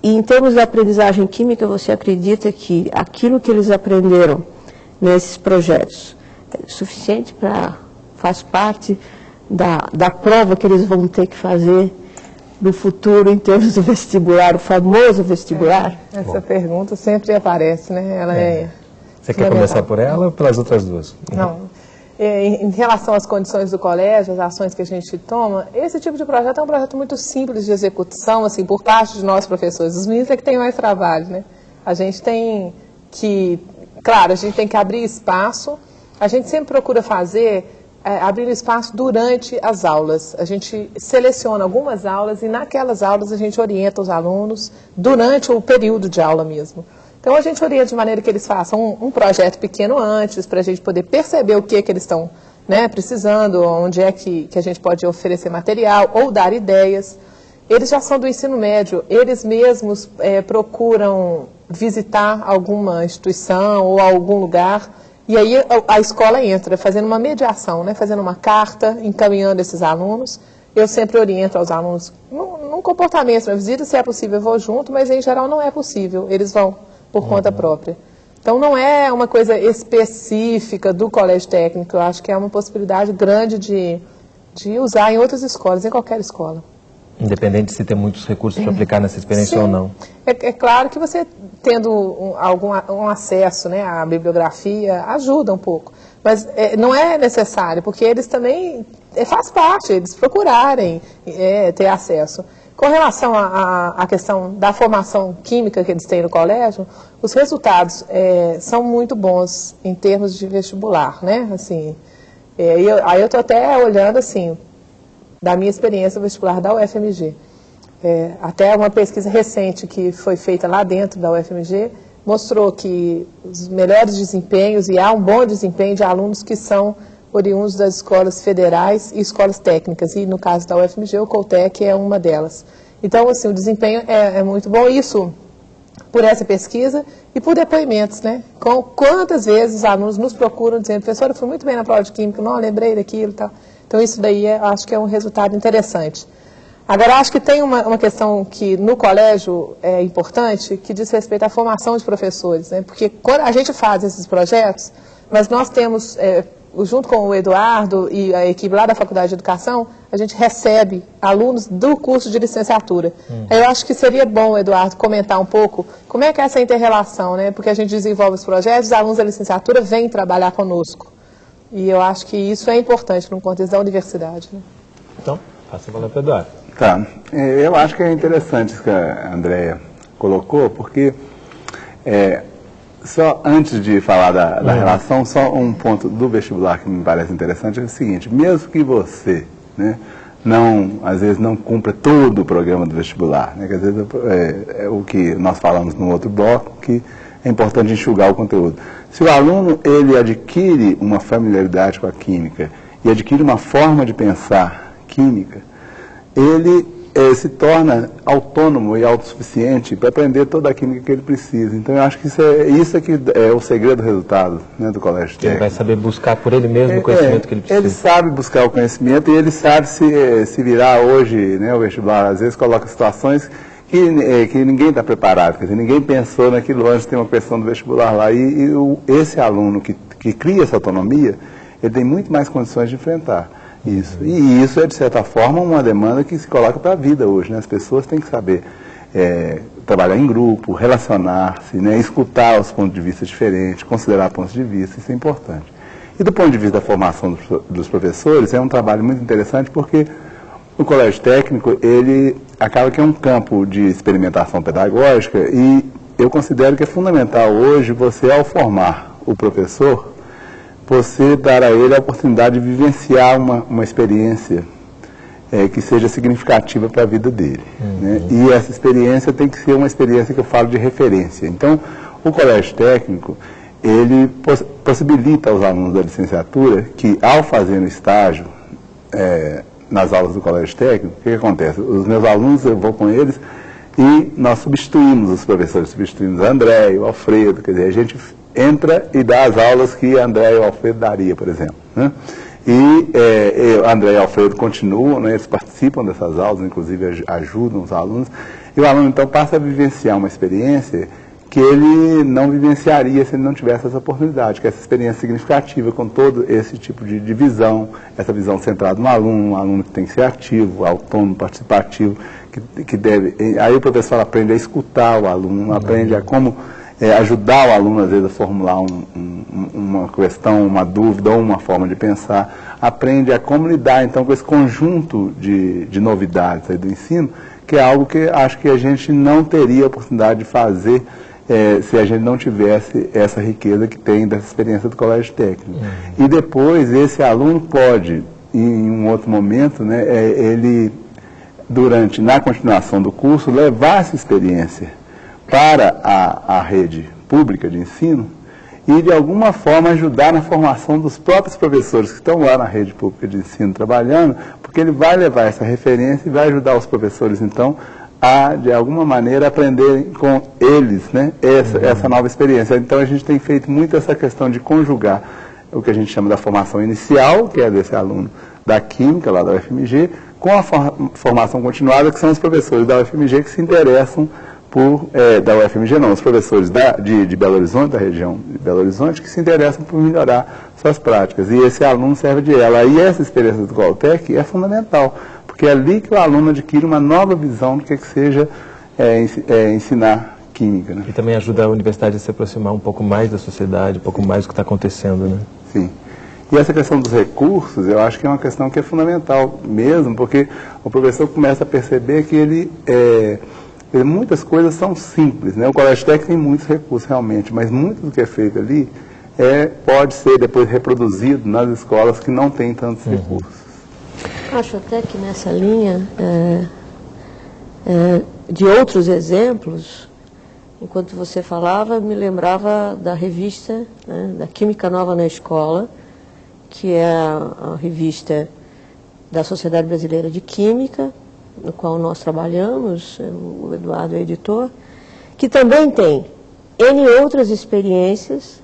em termos da aprendizagem química, você acredita que aquilo que eles aprenderam nesses projetos é suficiente faz parte da prova que eles vão ter que fazer no futuro em termos do vestibular, o famoso vestibular? Essa pergunta sempre aparece, né? Ela Você quer começar por ela ou pelas outras duas? Não. Em relação às condições do colégio, as ações que a gente toma, esse tipo de projeto é um projeto muito simples de execução, assim, por parte de nós professores. Os meninos é que têm mais trabalho, né? A gente tem que, claro, a gente tem que abrir espaço. A gente sempre procura fazer, abrir espaço durante as aulas. A gente seleciona algumas aulas e naquelas aulas a gente orienta os alunos durante o período de aula mesmo. Então, a gente orienta de maneira que eles façam um projeto pequeno antes, para a gente poder perceber o que eles estão, né, precisando, onde é que a gente pode oferecer material ou dar ideias. Eles já são do ensino médio, eles mesmos procuram visitar alguma instituição ou algum lugar, e aí a escola entra fazendo uma mediação, né, fazendo uma carta, encaminhando esses alunos. Eu sempre oriento aos alunos num comportamento, na visita, se é possível eu vou junto, mas em geral não é possível, eles vão por conta própria. Então, não é uma coisa específica do colégio técnico, eu acho que é uma possibilidade grande de usar em outras escolas, em qualquer escola. Independente de se ter muitos recursos para aplicar nessa experiência ou não. É claro que você, tendo um acesso, né, à bibliografia, ajuda um pouco. Mas não é necessário, porque eles também, faz parte, eles procurarem ter acesso. Com relação à questão da formação química que eles têm no colégio, os resultados são muito bons em termos de vestibular, né? Assim, aí eu estou até olhando, assim, da minha experiência no vestibular da UFMG. Até uma pesquisa recente que foi feita lá dentro da UFMG mostrou que os melhores desempenhos, e há um bom desempenho de alunos que são oriundos das escolas federais e escolas técnicas, e no caso da UFMG, o Coltec é uma delas. Então, assim, o desempenho é muito bom, isso por essa pesquisa e por depoimentos, né? Quantas vezes os alunos nos procuram dizendo, professora, eu fui muito bem na prova de química, não lembrei daquilo e tal. Então, isso daí acho que é um resultado interessante. Agora, acho que tem uma questão que no colégio é importante, que diz respeito à formação de professores, né? Porque quando a gente faz esses projetos, mas nós temos, junto com o Eduardo e a equipe lá da Faculdade de Educação, a gente recebe alunos do curso de licenciatura. Eu acho que seria bom, Eduardo, comentar um pouco como é que é essa inter-relação, né? Porque a gente desenvolve os projetos, os alunos da licenciatura vêm trabalhar conosco. E eu acho que isso é importante no contexto da universidade, né? Então, passa a palavra para o Eduardo. Tá. Eu acho que é interessante isso que a Andréia colocou, porque só antes de falar da relação, só um ponto do vestibular que me parece interessante é o seguinte: mesmo que você, né, às vezes não cumpra todo o programa do vestibular, né, que às vezes é o que nós falamos no outro bloco, que é importante enxugar o conteúdo. Se o aluno ele adquire uma familiaridade com a química e adquire uma forma de pensar química, ele se torna autônomo e autossuficiente para aprender toda a química que ele precisa. Então, eu acho que isso é que é o segredo do resultado, né, do colégio técnico. Ele vai saber buscar por ele mesmo o conhecimento que ele precisa. Ele sabe buscar o conhecimento e ele sabe se virar hoje, né, o vestibular, às vezes, coloca situações que ninguém está preparado, quer dizer, ninguém pensou naquilo antes, tem uma questão do vestibular lá. Esse aluno que cria essa autonomia, ele tem muito mais condições de enfrentar isso. E isso é, de certa forma, uma demanda que se coloca para a vida hoje, né? As pessoas têm que saber trabalhar em grupo, relacionar-se, né? Escutar os pontos de vista diferentes, considerar pontos de vista, isso é importante. E do ponto de vista da formação dos professores, é um trabalho muito interessante porque o colégio técnico, ele acaba que é um campo de experimentação pedagógica e eu considero que é fundamental hoje você, ao formar o professor, você dar a ele a oportunidade de vivenciar uma experiência que seja significativa para a vida dele. Né? E essa experiência tem que ser uma experiência que eu falo de referência. Então, o colégio técnico, ele possibilita aos alunos da licenciatura que, ao fazer um estágio nas aulas do colégio técnico, o que acontece? Os meus alunos, eu vou com eles e nós substituímos os professores, substituímos a André e o Alfredo, quer dizer, a gente entra e dá as aulas que a André e o Alfredo daria, por exemplo. Né? E a André e o Alfredo continuam, né, eles participam dessas aulas, inclusive ajudam os alunos, e o aluno então passa a vivenciar uma experiência que ele não vivenciaria se ele não tivesse essa oportunidade, que é essa experiência significativa com todo esse tipo de visão, essa visão centrada no aluno, um aluno que tem que ser ativo, autônomo, participativo, que deve... Aí o professor aprende a escutar o aluno, aprende a como ajudar o aluno, às vezes, a formular uma questão, uma dúvida ou uma forma de pensar, aprende a como lidar, então, com esse conjunto de novidades aí do ensino, que é algo que acho que a gente não teria a oportunidade de fazer se a gente não tivesse essa riqueza que tem dessa experiência do colégio técnico. E depois, esse aluno pode, em um outro momento, né, ele, na continuação do curso, levar essa experiência para a rede pública de ensino e, de alguma forma, ajudar na formação dos próprios professores que estão lá na rede pública de ensino trabalhando, porque ele vai levar essa referência e vai ajudar os professores, então, a, de alguma maneira, aprenderem com eles, né, essa nova experiência. Então, a gente tem feito muito essa questão de conjugar o que a gente chama da formação inicial, que é desse aluno da Química, lá da UFMG, com a formação continuada, que são os professores da UFMG que se interessam da UFMG não, os professores de Belo Horizonte, da região de Belo Horizonte, que se interessam por melhorar suas práticas. E esse aluno serve de ela. E essa experiência do Goltec é fundamental, porque é ali que o aluno adquire uma nova visão do que seja ensinar química. Né? E também ajuda a universidade a se aproximar um pouco mais da sociedade, um pouco mais do que está acontecendo, né? Sim. E essa questão dos recursos, eu acho que é uma questão que é fundamental mesmo, porque o professor começa a perceber que muitas coisas são simples, né? O colégio técnico tem muitos recursos realmente, mas muito do que é feito ali pode ser depois reproduzido nas escolas que não têm tantos recursos. Acho até que nessa linha de outros exemplos, enquanto você falava, me lembrava da revista, né, da Química Nova na Escola, que é a revista da Sociedade Brasileira de Química, no qual nós trabalhamos, o Eduardo é editor, que também tem N outras experiências,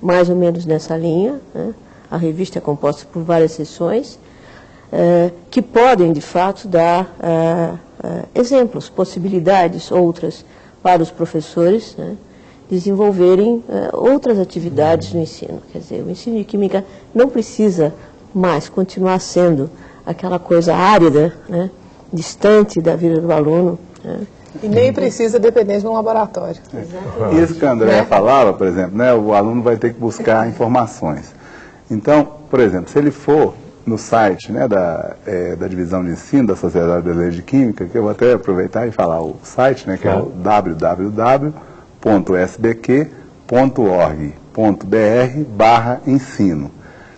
mais ou menos nessa linha, né? A revista é composta por várias seções, que podem, de fato, dar exemplos, possibilidades, outras, para os professores, né, desenvolverem outras atividades no ensino. Quer dizer, o ensino de química não precisa mais continuar sendo aquela coisa árida, né, distante da vida do aluno. Né. E nem precisa depender de um laboratório. Isso que a Andréa falava, por exemplo, né, o aluno vai ter que buscar informações. Então, por exemplo, se ele for no site, né, da Divisão de Ensino da Sociedade Brasileira de Química, que eu vou até aproveitar e falar o site, né, que é o www.sbq.org.br/ensino.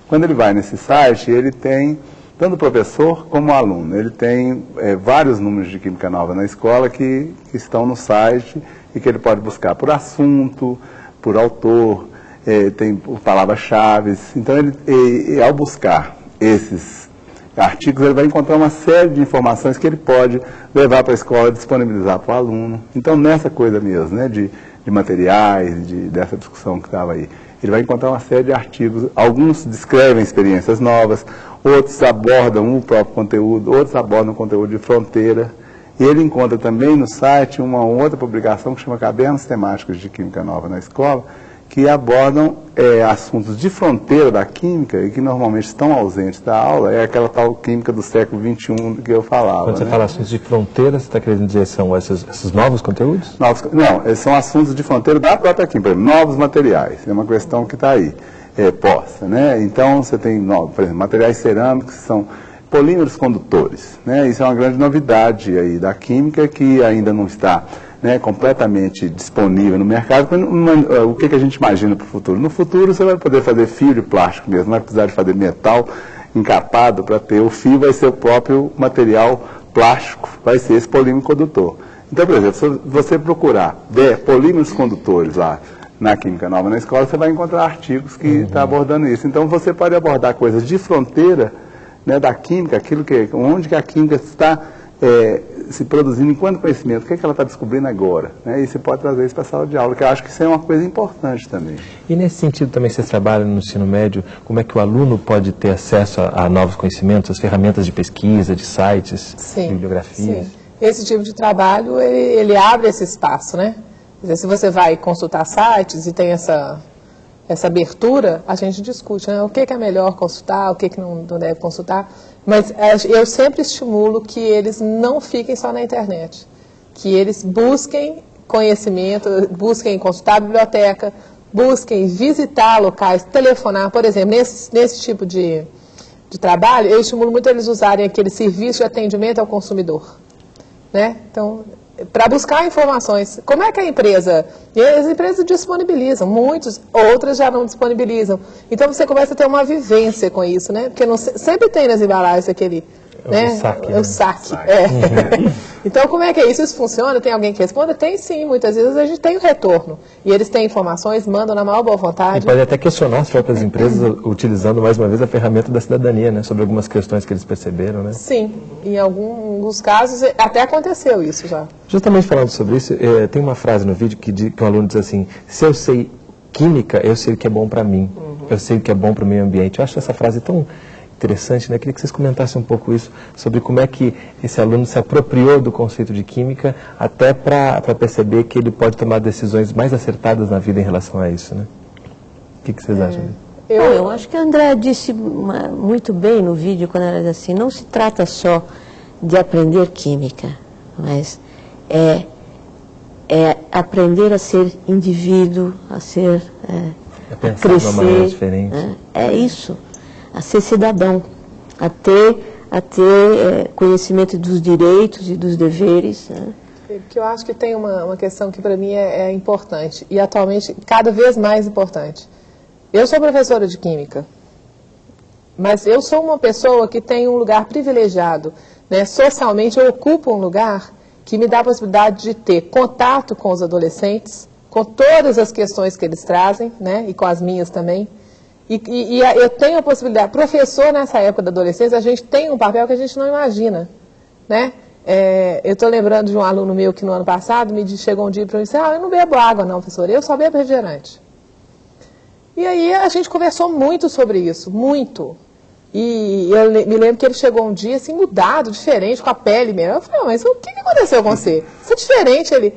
Quando ele vai nesse site, ele tem, tanto o professor como o aluno, ele tem vários números de Química Nova na escola que estão no site e que ele pode buscar por assunto, por autor, tem por palavras-chave. Então, ao buscar esses artigos, ele vai encontrar uma série de informações que ele pode levar para a escola e disponibilizar para o aluno. Então, nessa coisa mesmo, né, de materiais, dessa discussão que estava aí, ele vai encontrar uma série de artigos. Alguns descrevem experiências novas, outros abordam o próprio conteúdo, outros abordam o conteúdo de fronteira. E ele encontra também no site uma outra publicação que chama Cadernos Temáticos de Química Nova na Escola, que abordam assuntos de fronteira da química e que normalmente estão ausentes da aula, é aquela tal química do século XXI que eu falava. Quando você fala assuntos de fronteira, você está querendo dizer que são esses novos conteúdos? Não, são assuntos de fronteira da própria química, por exemplo, novos materiais, é uma questão que está aí, posta, né? Então, você tem, por exemplo, materiais cerâmicos que são polímeros condutores, né? Isso é uma grande novidade aí da química que ainda não está, né, completamente disponível no mercado. O que a gente imagina para o futuro? No futuro você vai poder fazer fio de plástico mesmo, não vai precisar de fazer metal encapado para ter. O fio vai ser o próprio material plástico, vai ser esse polímero condutor. Então, por exemplo, se você procurar polímeros condutores lá na Química Nova na Escola, você vai encontrar artigos que estão abordando isso. Então, você pode abordar coisas de fronteira, né, da química, onde que a química está se produzindo enquanto conhecimento, o que ela está descobrindo agora, né? E você pode trazer isso para a sala de aula, que eu acho que isso é uma coisa importante também. E nesse sentido também vocês trabalham no ensino médio, como é que o aluno pode ter acesso a novos conhecimentos, as ferramentas de pesquisa, de sites, bibliografias? Sim. Esse tipo de trabalho, ele abre esse espaço, né? Quer dizer, se você vai consultar sites e tem essa abertura, a gente discute, né? O que é melhor consultar, o que não deve consultar. Mas eu sempre estimulo que eles não fiquem só na internet, que eles busquem conhecimento, busquem consultar a biblioteca, busquem visitar locais, telefonar, por exemplo, nesse tipo de trabalho, eu estimulo muito eles usarem aquele serviço de atendimento ao consumidor, né? Então, para buscar informações, como é que a empresa, e as empresas disponibilizam, outras já não disponibilizam, então você começa a ter uma vivência com isso, né? Porque sempre tem nas embalagens aquele, né? O saque. Então, como é que é isso? Isso funciona? Tem alguém que responda? Tem sim, muitas vezes a gente tem o retorno. E eles têm informações, mandam na maior boa vontade. E pode até questionar as próprias empresas utilizando mais uma vez a ferramenta da cidadania, né? Sobre algumas questões que eles perceberam, né? Sim, em alguns casos até aconteceu isso já. Justamente falando sobre isso, tem uma frase no vídeo que um aluno diz assim: se eu sei química, eu sei o que é bom para mim, eu sei o que é bom para o meio ambiente. Eu acho essa frase tão interessante, né? Queria que vocês comentassem um pouco isso, sobre como é que esse aluno se apropriou do conceito de química, até para perceber que ele pode tomar decisões mais acertadas na vida em relação a isso, né? O que vocês acham? Eu acho que a Andréa disse muito bem no vídeo, quando ela diz assim, não se trata só de aprender química, mas é aprender a ser indivíduo, a ser pensar crescer, de uma maneira diferente. É isso. A ser cidadão, a ter conhecimento dos direitos e dos deveres. Né? Porque eu acho que tem uma questão que para mim é importante, e atualmente cada vez mais importante. Eu sou professora de Química, mas eu sou uma pessoa que tem um lugar privilegiado, né? Socialmente eu ocupo um lugar que me dá a possibilidade de ter contato com os adolescentes, com todas as questões que eles trazem, né? E com as minhas também. E eu tenho a possibilidade, professor nessa época da adolescência, a gente tem um papel que a gente não imagina, né? Eu estou lembrando de um aluno meu que no ano passado chegou um dia para mim e disse, eu não bebo água não, professor, eu só bebo refrigerante. E aí a gente conversou muito sobre isso, muito. E eu me lembro que ele chegou um dia assim, mudado, diferente, com a pele mesmo. Eu falei, mas o que aconteceu com você? Você é diferente, ele...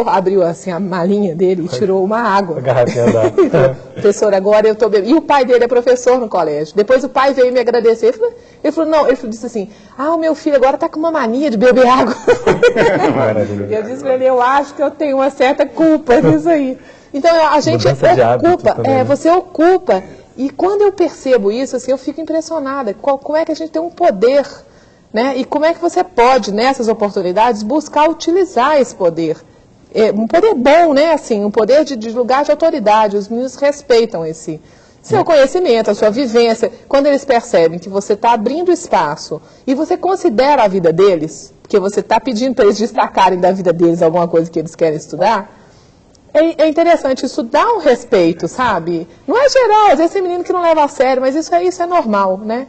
abriu assim a malinha dele e tirou uma água. A garrafinha d'água. Professor, agora eu estou bebendo. E o pai dele é professor no colégio. Depois o pai veio me agradecer. Ele disse assim, o meu filho agora está com uma mania de beber água. Eu disse para ele, eu acho que eu tenho uma certa culpa nisso aí. Então a gente ocupa, você ocupa. E quando eu percebo isso, assim, eu fico impressionada. Como é que a gente tem um poder, né? E como é que você pode, nessas oportunidades, buscar utilizar esse poder? Um poder bom, né? Assim, um poder de lugar de autoridade. Os meninos respeitam esse seu conhecimento, a sua vivência. Quando eles percebem que você está abrindo espaço e você considera a vida deles, porque você está pedindo para eles destacarem da vida deles alguma coisa que eles querem estudar, é interessante, isso dá um respeito, sabe? Não é geral, às vezes tem menino que não leva a sério, mas isso é normal, né?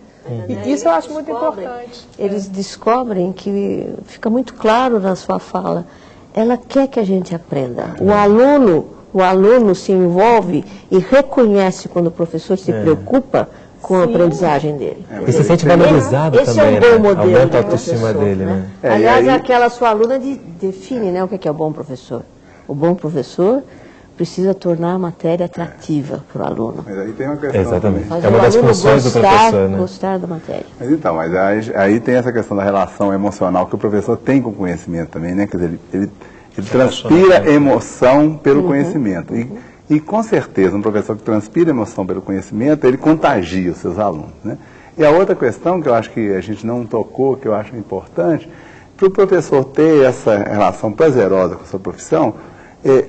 E isso eu acho muito importante. Eles descobrem que fica muito claro na sua fala, ela quer que a gente aprenda. O aluno se envolve e reconhece quando o professor se preocupa com a aprendizão dele. E se sente valorizado esse também, é um bom modelo, aumenta a autoestima dele, né? Aliás, aquela sua aluna define, né, o que é o bom professor. O bom professor precisa tornar a matéria atrativa para o aluno. Mas aí tem uma questão. Exatamente. Mas é uma das funções do professor, né? Gostar da matéria. Mas aí tem essa questão da relação emocional que o professor tem com o conhecimento também, né? Quer dizer, ele transpira emoção pelo conhecimento. E com certeza, um professor que transpira emoção pelo conhecimento, ele contagia os seus alunos, né? E a outra questão que eu acho que a gente não tocou, que eu acho importante, para o professor ter essa relação prazerosa com a sua profissão,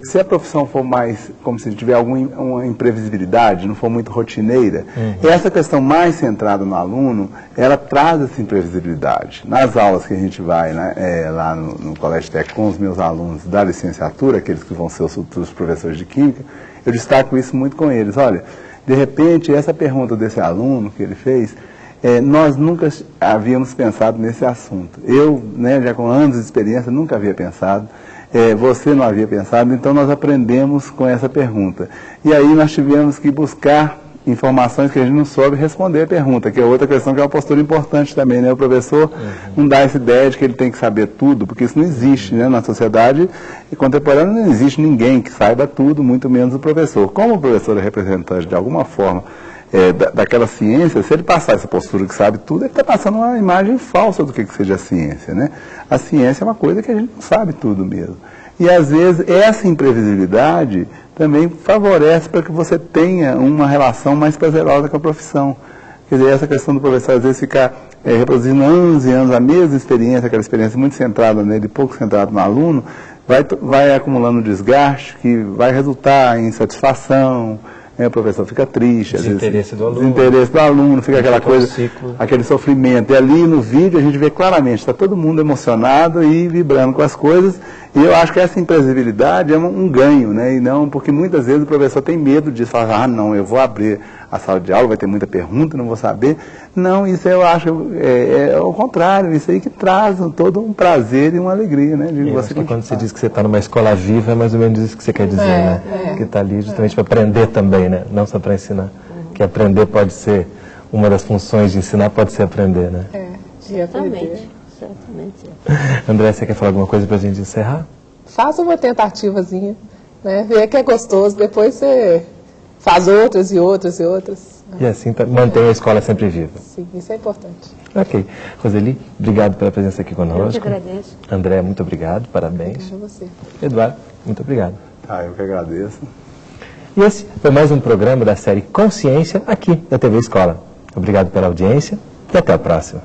se a profissão for mais, como se tiver alguma imprevisibilidade, não for muito rotineira, essa questão mais centrada no aluno, ela traz essa imprevisibilidade. Nas aulas que a gente vai, né, lá no Colégio Técnico com os meus alunos da licenciatura, aqueles que vão ser os futuros professores de Química, eu destaco isso muito com eles. Olha, de repente, essa pergunta desse aluno que ele fez, nós nunca havíamos pensado nesse assunto. Eu, né, já com anos de experiência, nunca havia pensado. Você não havia pensado, então nós aprendemos com essa pergunta. E aí nós tivemos que buscar informações que a gente não soube responder a pergunta, que é outra questão que é uma postura importante também, né? O professor não dá essa ideia de que ele tem que saber tudo, porque isso não existe, né? Na sociedade contemporânea não existe ninguém que saiba tudo, muito menos o professor. Como o professor é representante de alguma forma daquela ciência, se ele passar essa postura que sabe tudo, ele está passando uma imagem falsa do que seja a ciência, né? A ciência é uma coisa que a gente não sabe tudo mesmo. E às vezes essa imprevisibilidade também favorece para que você tenha uma relação mais prazerosa com a profissão. Quer dizer, essa questão do professor às vezes ficar reproduzindo anos e anos a mesma experiência, aquela experiência muito centrada nele, pouco centrada no aluno, vai acumulando um desgaste que vai resultar em insatisfação, o professor fica triste, Desinteresse do aluno. Desinteresse do aluno, fica aquela coisa, aquele sofrimento. E ali no vídeo a gente vê claramente, está todo mundo emocionado e vibrando com as coisas. E eu acho que essa imprevisibilidade é um ganho, né? E não, porque muitas vezes o professor tem medo de falar, não, eu vou abrir a sala de aula, vai ter muita pergunta, não vou saber. Não, isso eu acho é o contrário, isso aí que traz todo um prazer e uma alegria, né? Eu acho que quando você diz que você está numa escola viva, é mais ou menos isso que você quer dizer, né? Que está ali justamente para aprender também, né? Não só para ensinar. Que aprender pode ser, uma das funções de ensinar pode ser aprender, né? Certamente. Certamente. André, você quer falar alguma coisa para a gente encerrar? Faça uma tentativazinha, né? Vê que é gostoso, depois você faz outras e outras e outras. E assim mantém a escola sempre viva. Sim, isso é importante. Ok. Roseli, obrigado pela presença aqui conosco. Eu que agradeço. André, muito obrigado, parabéns. Obrigada a você. Eduardo, muito obrigado. Eu que agradeço. E esse foi mais um programa da série Consciência aqui da TV Escola. Obrigado pela audiência e até a próxima.